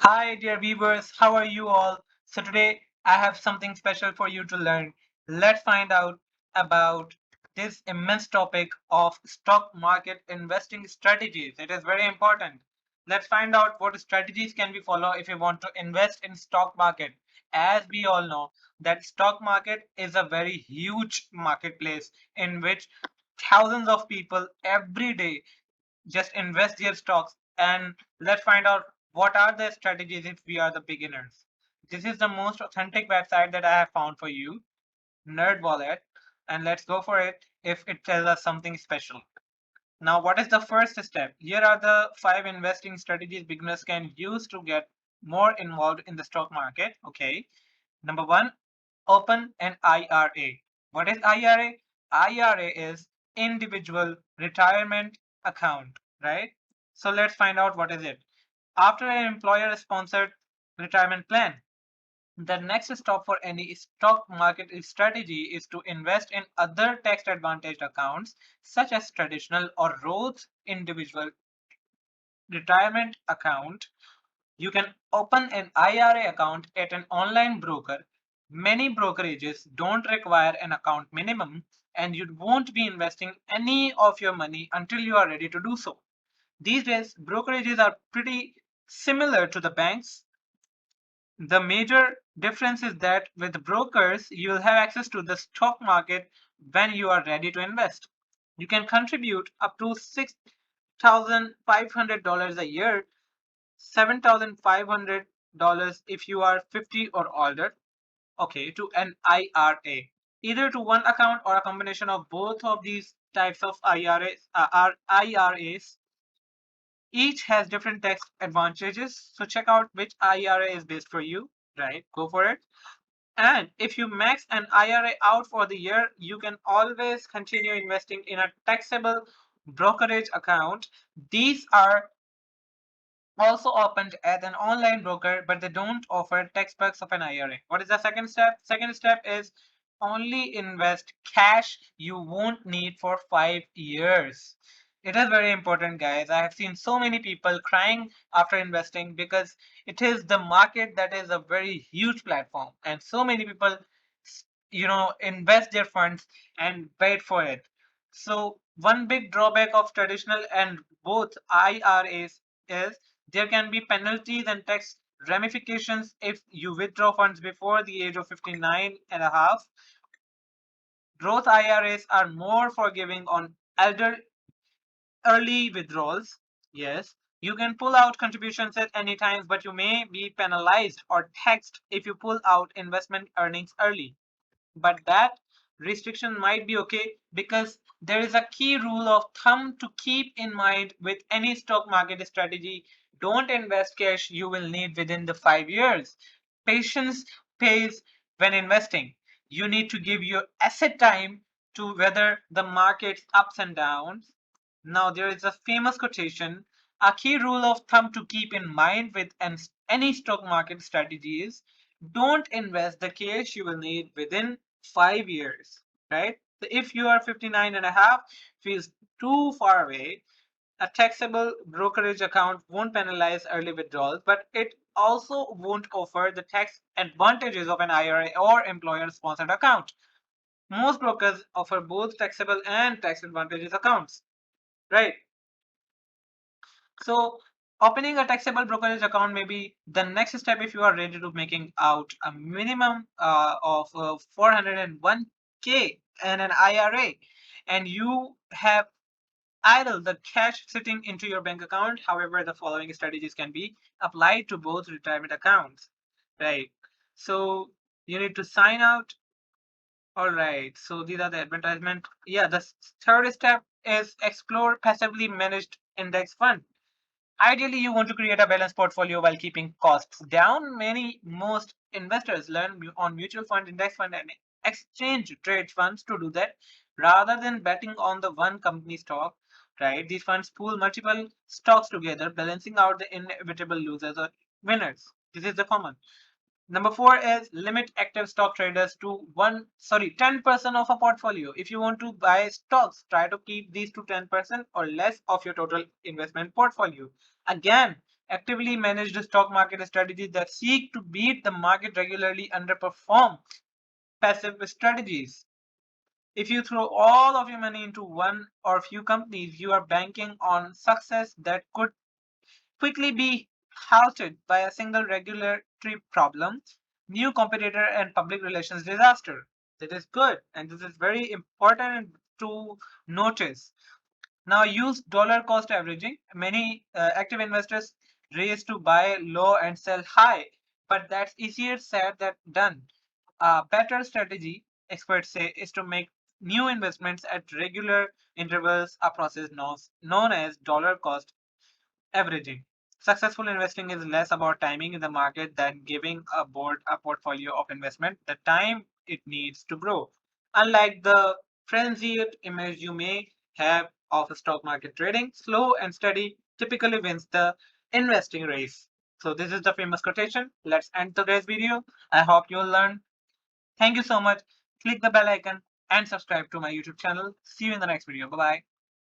Hi, dear viewers, how are you all? So, today I have something special for you to learn. Let's find out about this immense topic of stock market investing strategies. It is very important. Let's find out what strategies can we follow if we want to invest in stock market. As we all know, that stock market is a very huge marketplace in which thousands of people every day just invest their stocks, and let's find out what are the strategies if we are the beginners. This is the most authentic website that I have found for you, Nerd Wallet, and let's go for it if it tells us something special. Now, what is the first step? Here are the 5 investing strategies beginners can use to get more involved in the stock market. Okay. Number 1, open an IRA. What is IRA? IRA is individual retirement account, right? So let's find out what is it. After an employer sponsored retirement plan, the next stop for any stock market strategy is to invest in other tax advantaged accounts such as traditional or Roth individual retirement account. You can open an IRA account at an online broker. Many brokerages don't require an account minimum, and you won't be investing any of your money until you are ready to do so. These days, brokerages are pretty similar to the banks. The major difference is that with brokers, you will have access to the stock market when you are ready to invest. You can contribute up to $6,500 a year, $7,500 if you are 50 or older, okay, to an IRA, either to one account or a combination of both of these types of IRAs. Each has different tax advantages, so check out which IRA is best for you, right? Go for it. And if you max an IRA out for the year, you can always continue investing in a taxable brokerage account. These are also opened as an online broker, but they don't offer tax perks of an IRA. What is the second step? Second step is only invest cash you won't need for 5 years. It is very important, guys. I have seen so many people crying after investing because it is the market that is a very huge platform, and so many people, invest their funds and wait for it. So one big drawback of traditional and both IRAs is there can be penalties and tax ramifications if you withdraw funds before the age of 59 and a half. Growth IRAs are more forgiving on elder early withdrawals. Yes, you can pull out contributions at any time, but you may be penalized or taxed if you pull out investment earnings early. But that restriction might be okay because there is a key rule of thumb to keep in mind with any stock market strategy. Don't invest cash you will need within the 5 years. Patience pays when investing. You need to give your asset time to weather the market's ups and downs. Now, there is a famous quotation. A key rule of thumb to keep in mind with any stock market strategy is don't invest the cash you will need within 5 years, right? So if you are 59 and a half, feels too far away, a taxable brokerage account won't penalize early withdrawals, but it also won't offer the tax advantages of an IRA or employer sponsored account. Most brokers offer both taxable and tax advantages accounts, right? So opening a taxable brokerage account may be the next step if you are ready to making out a minimum of 401k and an IRA, and you have idle the cash sitting into your bank account. However, the following strategies can be applied to both retirement accounts, right? So you need to sign out. All right. So these are the advertisement. Yeah, the third step is explore passively managed index fund. Ideally, you want to create a balanced portfolio while keeping costs down. Most investors learn on mutual fund, index fund, and exchange trade funds to do that rather than betting on the one company stock, right? These funds pool multiple stocks together, balancing out the inevitable losers or winners. This is the common. Number four is limit active stock traders to 10% of a portfolio. If you want to buy stocks, try to keep these to 10% or less of your total investment portfolio. Again, Actively managed stock market strategies that seek to beat the market regularly underperform passive strategies. If you throw all of your money into one or few companies, you are banking on success that could quickly be halted by a single regulatory problem, new competitor, and public relations disaster. That is good, and this is very important to notice. Now use dollar cost averaging. Many active investors race to buy low and sell high, but that's easier said than done. A better strategy, experts say, is to make new investments at regular intervals, a process known as dollar cost averaging. Successful investing is less about timing in the market than giving a board a portfolio of investment the time it needs to grow. Unlike the frenzied image you may have of stock market trading, slow and steady typically wins the investing race. So this is the famous quotation. Let's end today's video. I hope you'll learn. Thank you so much. Click the bell icon and subscribe to my YouTube channel. See you in the next video. Bye bye.